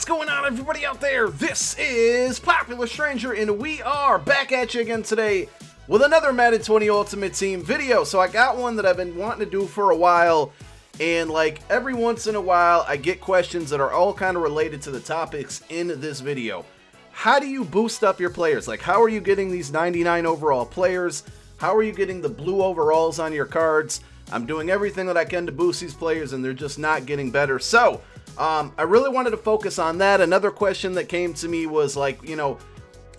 What's going on, everybody out there? This is Popular Stranger, and we are back at you again today with another Madden 20 Ultimate Team video. So I got one that I've been wanting to do for a while, and like every once in a while I get questions that are all kind of related to the topics in this video. How do you boost up your players? Like, how are you getting these 99 overall players? How are you getting the blue overalls on your cards? I'm doing everything that I can to boost these players, and they're just not getting better. So I really wanted to focus on that. Another question that came to me was like, you know,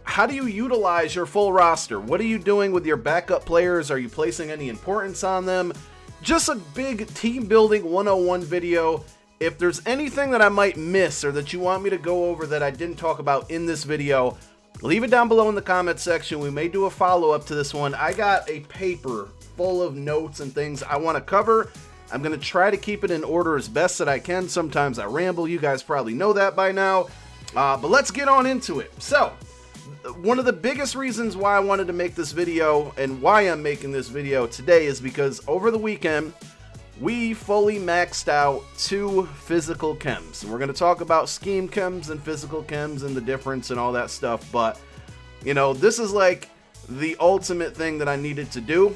how do you utilize your full roster? What are you doing with your backup players? Are you placing any importance on them? Just a big team building 101 video. If there's anything that I might miss or that you want me to go over that I didn't talk about in this video, leave it down below in the comment section. We may do a follow-up to this one. I got a paper full of notes and things I want to cover. I'm going to try to keep it in order as best that I can. Sometimes I ramble. You guys probably know that by now. But let's get on into it. So, one of the biggest reasons why I wanted to make this video and why I'm making this video today is because over the weekend, we fully maxed out 2 physical chems. We're going to talk about scheme chems and physical chems and the difference and all that stuff. But, you know, this is like the ultimate thing that I needed to do.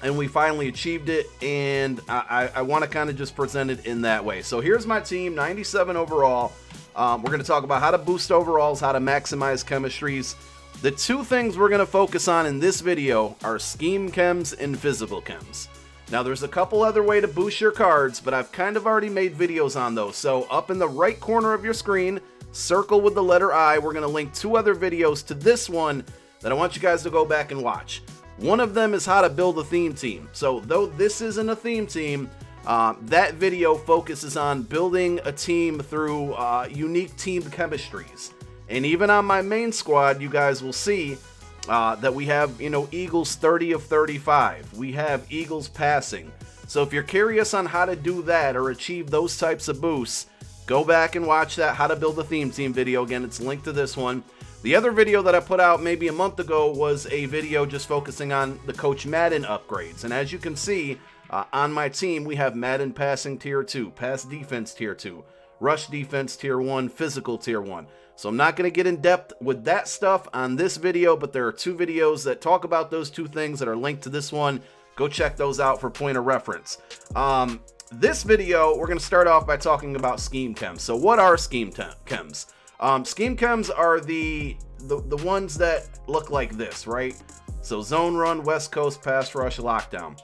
And we finally achieved it, and I want to kind of just present it in that way. So here's my team, 97 overall. We're going to talk about how to boost overalls, how to maximize chemistries. The 2 things we're going to focus on in this video are scheme chems and physical chems. Now there's a couple other ways to boost your cards, but I've kind of already made videos on those. So up in the right corner of your screen, circle with the letter I. We're going to link 2 other videos to this one that I want you guys to go back and watch. One of them is how to build a theme team. So though this isn't a theme team, that video focuses on building a team through unique team chemistries. And even on my main squad, you guys will see that we have, you know, Eagles 30 of 35. We have Eagles passing. So if you're curious on how to do that or achieve those types of boosts, go back and watch that how to build a theme team video. Again, it's linked to this one. The other video that I put out maybe a month ago was a video just focusing on the Coach Madden upgrades. And as you can see, on my team, we have Madden passing tier 2, pass defense tier 2, rush defense tier 1, physical tier 1. So I'm not going to get in depth with that stuff on this video, but there are 2 videos that talk about those 2 things that are linked to this one. Go check those out for point of reference. This video, we're going to start off by talking about scheme chems. So what are scheme chems? Scheme chems are the ones that look like this, right? So zone run, west coast, pass rush, lockdown.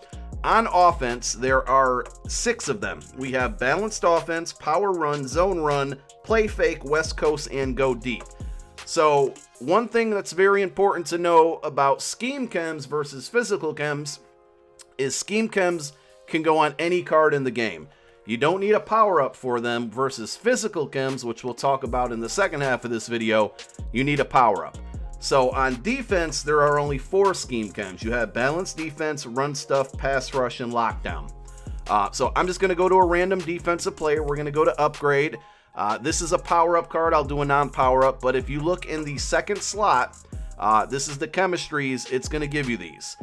On offense, there are 6 of them. We have balanced offense, power run, zone run, play fake, west coast, and go deep. So one thing that's very important to know about scheme chems versus physical chems is scheme chems can go on any card in the game. You don't need a power-up for them versus physical chems, which we'll talk about in the second half of this video. You need a power-up. So on defense, there are only 4 scheme chems. You have balanced defense, run stuff, pass rush, and lockdown. So I'm just going to go to a random defensive player. We're going to go to upgrade. This is a power-up card. I'll do a non-power-up. But if you look in the second slot, this is the chemistries. It's going to give you these.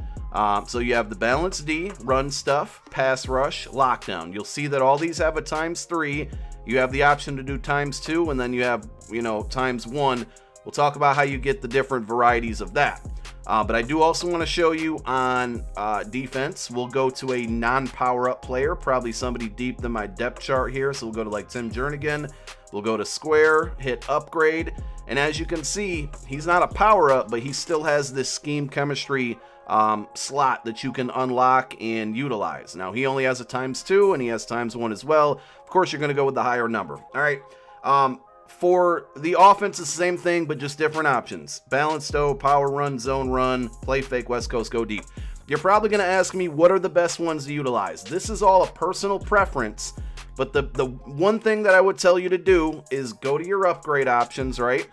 So you have the balance D, run stuff, pass rush, lockdown. You'll see that all these have a ×3. You have the option to do ×2, and then you have, you know, ×1. We'll talk about how you get the different varieties of that. But I do also want to show you on defense. We'll go to a non-power-up player, probably somebody deep than my depth chart here. So we'll go to like Tim Jernigan. We'll go to square, hit upgrade. And as you can see, he's not a power-up, but he still has this scheme chemistry slot that you can unlock and utilize. Now he only has a ×2 and he has ×1 as well. Of course, you're going to go with the higher number. All right. For the offense, it's the same thing, but just different options. Balanced O, power run, zone run, play fake, west coast, go deep. You're probably going to ask me, what are the best ones to utilize? This is all a personal preference, but the one thing that I would tell you to do is go to your upgrade options, right?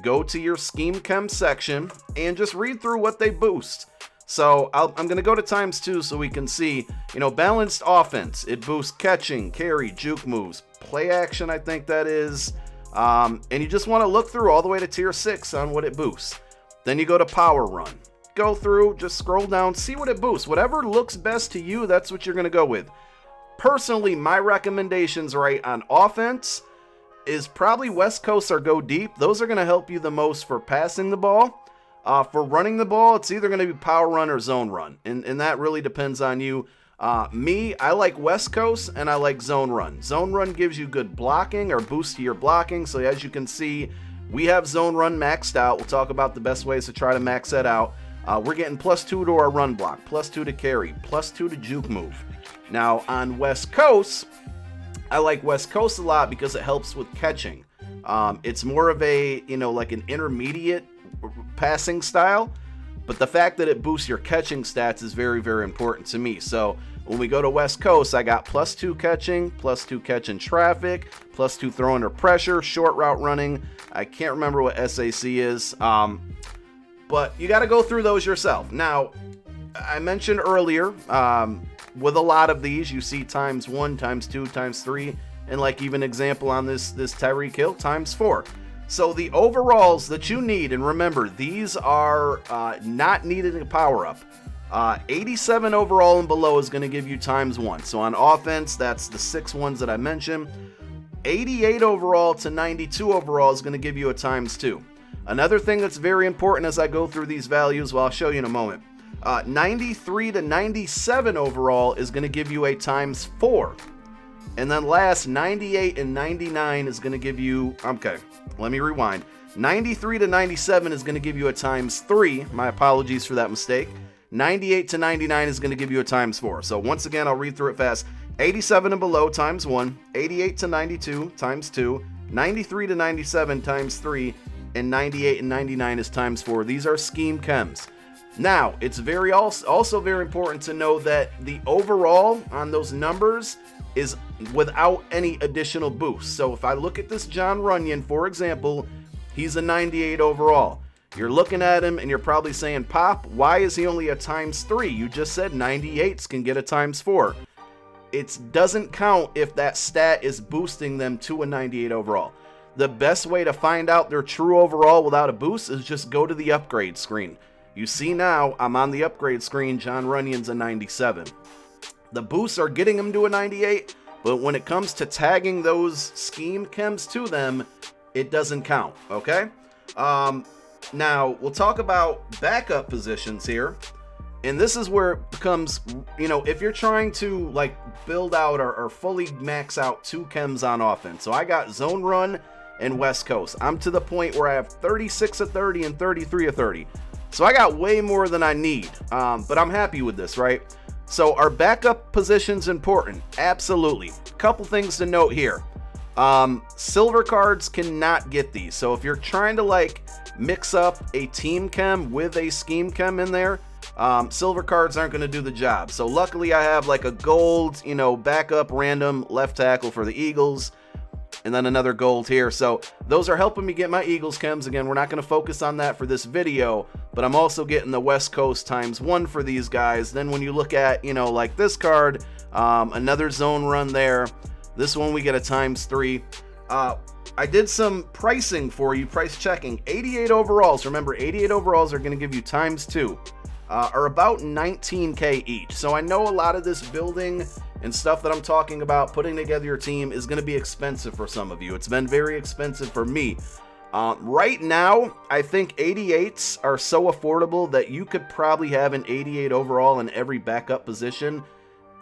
Go to your scheme chem section and just read through what they boost. So I'm going to go to ×2 so we can see, you know, balanced offense. It boosts catching, carry, juke moves, play action, I think that is. And you just want to look through all the way to tier 6 on what it boosts. Then you go to power run. Go through, just scroll down, see what it boosts. Whatever looks best to you, that's what you're going to go with. Personally, my recommendations right on offense is probably West Coast or Go Deep. Those are going to help you the most for passing the ball. For running the ball, it's either going to be power run or zone run, and that really depends on you. Me, I like West Coast and I like zone run. Zone run gives you good blocking or boost to your blocking. So as you can see, we have zone run maxed out. We'll talk about the best ways to try to max that out. We're getting +2 to our run block, +2 to carry, +2 to juke move. Now on West Coast, I like West Coast a lot because it helps with catching. It's more of a, like an intermediate passing style, but the fact that it boosts your catching stats is very, very important to me. So when we go to West Coast, I got +2 catching, +2 catching traffic, +2 throw under pressure, short route running. I can't remember what SAC is, but you got to go through those yourself. Now, I mentioned earlier, with a lot of these, you see ×1, ×2, ×3, and like even example on this Tyreek Hill, ×4. So the overalls that you need, and remember, these are not needed a power up. 87 overall and below is going to give you ×1. So on offense, that's the 6 ones that I mentioned. 88 overall to 92 overall is going to give you a ×2. Another thing that's very important as I go through these values, well, I'll show you in a moment. 93 to 97 overall is going to give you a ×4. And then last, 98 and 99 is going to give you, okay, let me rewind. 93 to 97 is going to give you a ×3. My apologies for that mistake. 98 to 99 is going to give you a ×4. So once again, I'll read through it fast. 87 and below ×1, 88 to 92 ×2, 93 to 97 ×3, and 98 and 99 is ×4. These are scheme chems. Now, it's also very important to know that the overall on those numbers is without any additional boost. So if I look at this John Runyon, for example, he's a 98 overall. You're looking at him and you're probably saying, Pop, why is he only a ×3? You just said 98s can get a ×4. It doesn't count if that stat is boosting them to a 98 overall. The best way to find out their true overall without a boost is just go to the upgrade screen. You see now, I'm on the upgrade screen, John Runyon's a 97. The boosts are getting him to a 98, but when it comes to tagging those scheme chems to them, it doesn't count, okay? Now, we'll talk about backup positions here. And this is where it becomes, if you're trying to like build out or fully max out 2 chems on offense. So I got zone run and West Coast. I'm to the point where I have 36 of 30 and 33 of 30. So I got way more than I need, but I'm happy with this, right? So are backup positions important? Absolutely. Couple things to note here. Silver cards cannot get these. So if you're trying to like mix up a team chem with a scheme chem in there, silver cards aren't going to do the job. So luckily I have like a gold, backup random left tackle for the Eagles, and then another gold here. So those are helping me get my Eagles chems. Again, we're not going to focus on that for this video, but I'm also getting the West Coast ×1 for these guys. Then when you look at, like this card, another zone run there. This one we get a ×3. I did some pricing for you, price checking. 88 overalls. Remember, 88 overalls are going to give you ×2. Are about 19K each. So I know a lot of this building and stuff that I'm talking about, putting together your team, is going to be expensive for some of you. It's been very expensive for me. Right now, I think 88s are so affordable that you could probably have an 88 overall in every backup position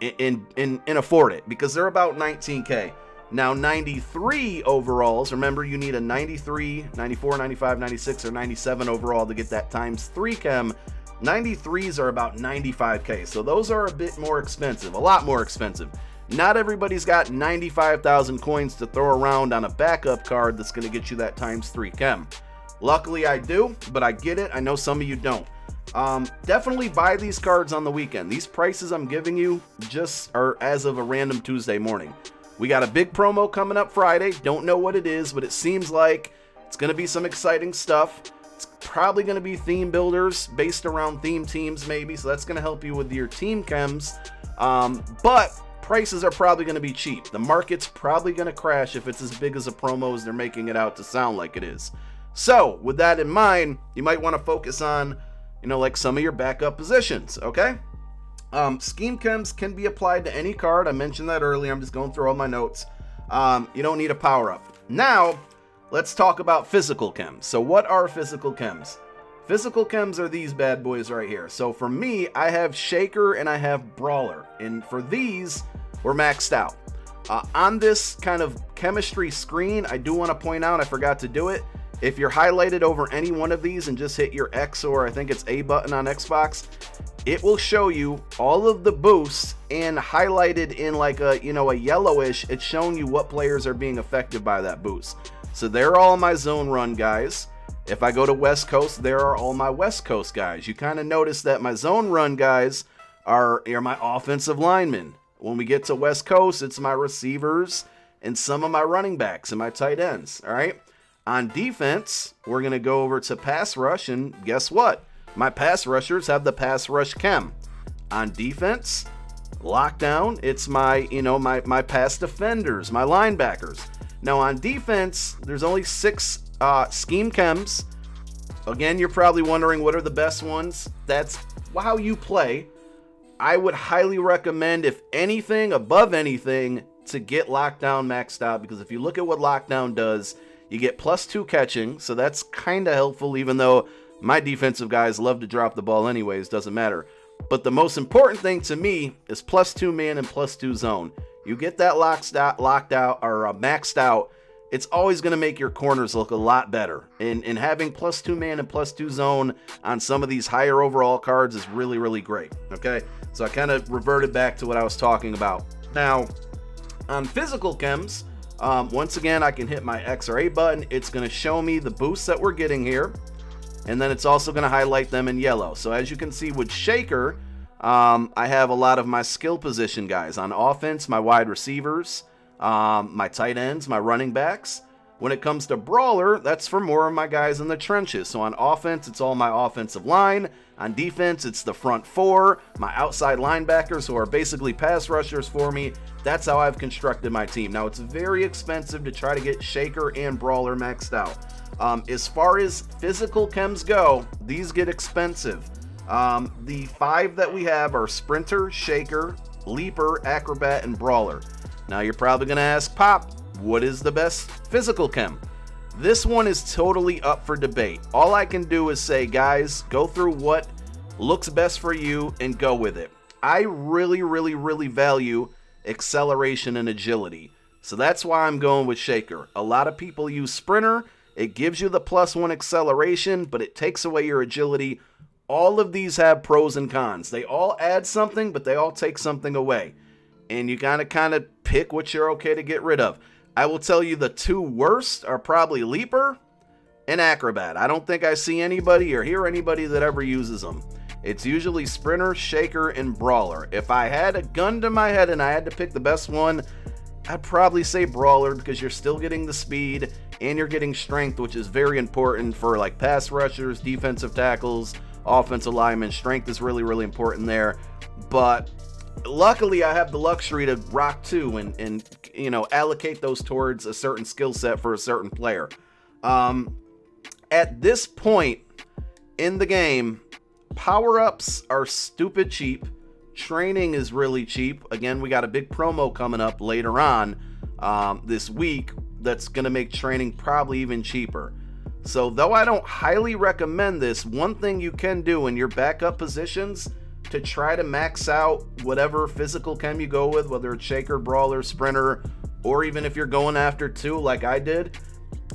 and afford it, because they're about 19K. Now, 93 overalls, remember you need a 93, 94, 95, 96, or 97 overall to get that ×3 chem. 93s are about 95K, so those are a bit more expensive, a lot more expensive. Not everybody's got 95,000 coins to throw around on a backup card that's going to get you that ×3 chem. Luckily I do, but I get it. I know some of you don't. Definitely buy these cards on the weekend. These prices I'm giving you just are as of a random Tuesday morning. We got a big promo coming up Friday. Don't know what it is, but it seems like it's going to be some exciting stuff. It's probably going to be theme builders based around theme teams maybe, so that's going to help you with your team chems. But prices are probably going to be cheap. The market's probably going to crash if it's as big as a promo as they're making it out to sound like it is. So with that in mind, you might want to focus on, like some of your backup positions, okay? Scheme chems can be applied to any card. I mentioned that earlier. I'm just going through all my notes. You don't need a power up. Now, let's talk about physical chems. So what are physical chems? Physical chems are these bad boys right here. So for me, I have Shaker and I have Brawler. And for these, we're maxed out. On this kind of chemistry screen, I do want to point out, I forgot to do it. If you're highlighted over any one of these and just hit your X, or I think it's A button on Xbox, it will show you all of the boosts, and highlighted in like a, a yellowish, it's showing you what players are being affected by that boost. So they're all my zone run guys. If I go to West Coast, there are all my West Coast guys. You kind of notice that my zone run guys are my offensive linemen. When we get to West Coast, it's my receivers and some of my running backs and my tight ends, all right? On defense, we're going to go over to pass rush, and guess what? My pass rushers have the pass rush chem. On defense, lockdown, it's my pass defenders, my linebackers. Now on defense, there's only 6 scheme chems. Again, you're probably wondering what are the best ones. That's how you play. I would highly recommend, if anything, above anything, to get lockdown maxed out, because if you look at what lockdown does, you get +2 catching, so that's kind of helpful, even though my defensive guys love to drop the ball anyways, doesn't matter. But the most important thing to me is +2 man and +2 zone. You get that locked out or maxed out, it's always going to make your corners look a lot better. And having +2 man and +2 zone on some of these higher overall cards is really, really great. Okay, so I kind of reverted back to what I was talking about. Now, on physical chems, once again, I can hit my X or A button. It's going to show me the boosts that we're getting here. And then it's also going to highlight them in yellow. So as you can see with Shaker, I have a lot of my skill position guys. On offense, my wide receivers, my tight ends, my running backs. When it comes to Brawler, that's for more of my guys in the trenches. So on offense, it's all my offensive line. On defense, it's the front 4, my outside linebackers, who are basically pass rushers for me. That's how I've constructed my team. Now, it's very expensive to try to get Shaker and Brawler maxed out. As far as physical chems go, these get expensive. The 5 that we have are Sprinter, Shaker, Leaper, Acrobat, and Brawler. Now you're probably going to ask, Pop, what is the best physical chem? This one is totally up for debate. All I can do is say, guys, go through what looks best for you and go with it. I really, really, really value acceleration and agility. So that's why I'm going with Shaker. A lot of people use Sprinter. It gives you the +1 acceleration, but it takes away your agility. All of these have pros and cons. They all add something, but they all take something away. And you gotta kind of pick what you're okay to get rid of. I will tell you the 2 worst are probably Leaper and Acrobat. I don't think I see anybody or hear anybody that ever uses them. It's usually Sprinter, Shaker, and Brawler. If I had a gun to my head and I had to pick the best one, I'd probably say Brawler, because you're still getting the speed and you're getting strength, which is very important for like pass rushers, defensive tackles, offensive linemen. Strength is really, really important there. But luckily, I have the luxury to rock 2 and allocate those towards a certain skill set for a certain player. At this point in the game, power-ups are stupid cheap. Training is really cheap. Again, we got a big promo coming up later on this week that's going to make training probably even cheaper. So though I don't highly recommend this, one thing you can do in your backup positions to try to max out whatever physical chem you go with, whether it's Shaker, Brawler, Sprinter, or even if you're going after 2 like I did,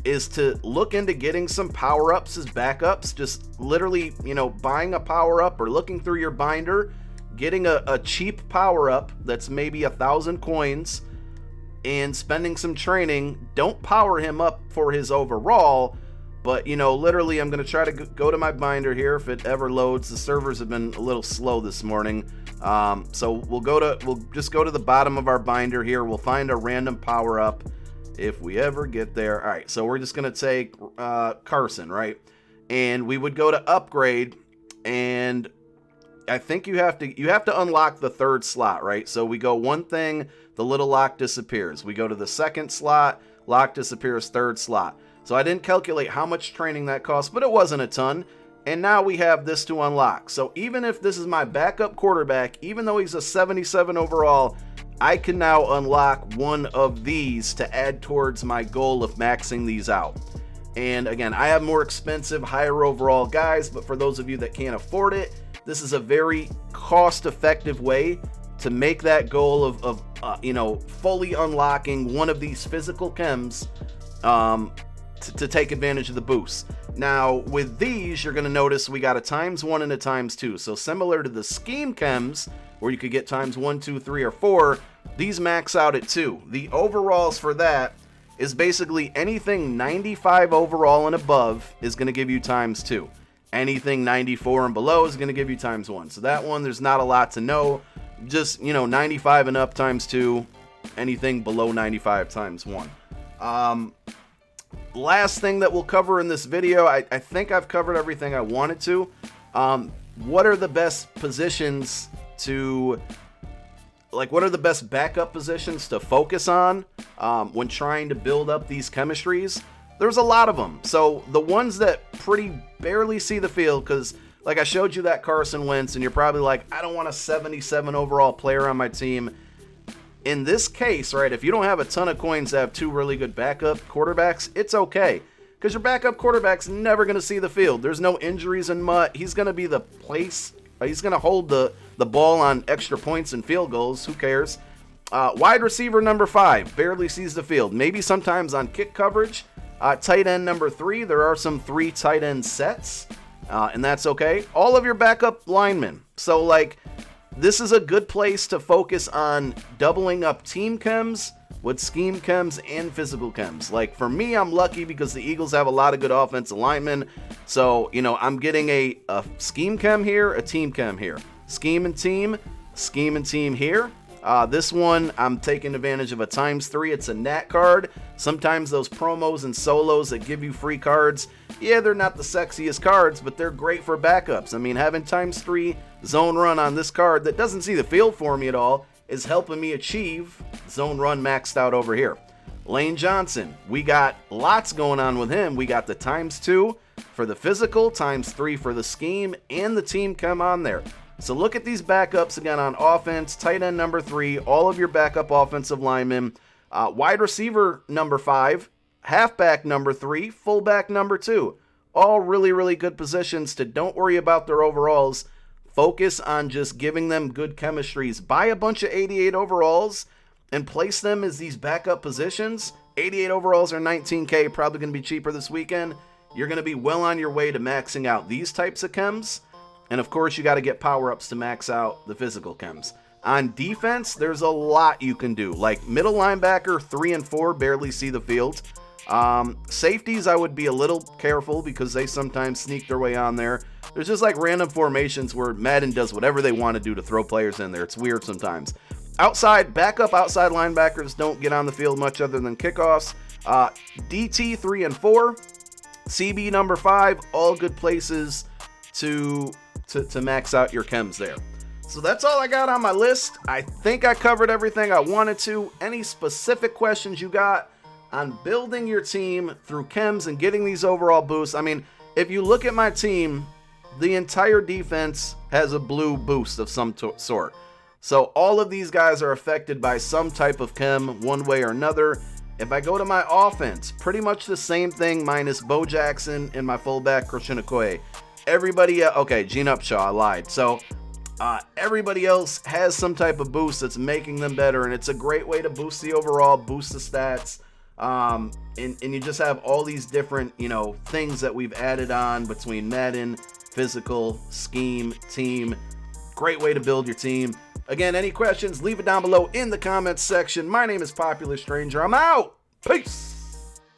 is to look into getting some power-ups as backups. Just literally, buying a power-up or looking through your binder, getting a cheap power-up that's maybe 1,000 coins, and spending some training. Don't power him up for his overall, but literally I'm going to try to go to my binder here if it ever loads. The servers have been a little slow this morning. So we'll just go to the bottom of our binder here. We'll find a random power up if we ever get there. All right, so we're just going to take Carson, right? And we would go to upgrade, and I think you have to unlock the 3rd slot, right? So we go one thing, the little lock disappears. We go to the 2nd slot, lock disappears, 3rd slot. So I didn't calculate how much training that cost, but it wasn't a ton. And now we have this to unlock. So even if this is my backup quarterback, even though he's a 77 overall, I can now unlock one of these to add towards my goal of maxing these out. And again, I have more expensive, higher overall guys, but for those of you that can't afford it, this is a very cost-effective way to make that goal of fully unlocking one of these physical chems to take advantage of the boost. Now, with these, you're going to notice we got a ×1 and a ×2. So similar to the scheme chems, where you could get ×1, 2, 3, or 4, these max out at 2. The overalls for that is basically anything 95 overall and above is going to give you ×2. Anything 94 and below is going to give you ×1. So that one, there's not a lot to know. Just, 95 and up ×2. Anything below 95 ×1. Last thing that we'll cover in this video, I think I've covered everything I wanted to. What are the best positions to, what are the best backup positions to focus on when trying to build up these chemistries? There's a lot of them. So the ones that pretty barely see the field, because like I showed you that Carson Wentz, and you're probably like, I don't want a 77 overall player on my team. In this case, right, if you don't have a ton of coins to have 2 really good backup quarterbacks, it's okay. Because your backup quarterback's never going to see the field. There's no injuries in MUT. He's going to be the place. He's going to hold the ball on extra points and field goals. Who cares? Wide receiver number 5 barely sees the field. Maybe sometimes on kick coverage. Tight end number 3. There are some 3 tight end sets. And that's okay. All of your backup linemen. So, this is a good place to focus on doubling up team chems with scheme chems and physical chems. For me, I'm lucky because the Eagles have a lot of good offensive linemen. So, I'm getting a scheme chem here, a team chem here. Scheme and team here. This one, I'm taking advantage of a ×3. It's a nat card. Sometimes those promos and solos that give you free cards, yeah, they're not the sexiest cards, but they're great for backups. I mean, having ×3 zone run on this card that doesn't see the field for me at all is helping me achieve zone run maxed out over here. Lane Johnson, we got lots going on with him. We got the ×2 for the physical, ×3 for the scheme, and the team chem on there. So look at these backups again on offense. Tight end number 3, all of your backup offensive linemen. Wide receiver number 5, halfback number 3, fullback number 2. All really, really good positions to don't worry about their overalls. Focus on just giving them good chemistries. Buy a bunch of 88 overalls and place them as these backup positions. 88 overalls are $19K, probably going to be cheaper this weekend. You're going to be well on your way to maxing out these types of chems. And of course, you got to get power-ups to max out the physical chems. On defense, there's a lot you can do. Middle linebacker, 3 and 4 barely see the field. Safeties, I would be a little careful because they sometimes sneak their way on there. There's just random formations where Madden does whatever they want to do to throw players in there. It's weird sometimes. Backup outside linebackers don't get on the field much other than kickoffs. DT 3 and 4, CB number 5, all good places to max out your chems there. So that's all I got on my list. I think I covered everything I wanted to. Any specific questions you got on building your team through chems and getting these overall boosts? I mean, if you look at my team, the entire defense has a blue boost of some sort. So all of these guys are affected by some type of chem one way or another. If I go to my offense, pretty much the same thing minus Bo Jackson and my fullback Christian Okoye. Everybody, Gene Upshaw, I lied. So everybody else has some type of boost that's making them better, and it's a great way to boost the overall, boost the stats, and you just have all these different, things that we've added on between Madden, physical, scheme, team. Great way to build your team. Again, any questions, leave it down below in the comments section. My name is Popular Stranger. I'm out. Peace.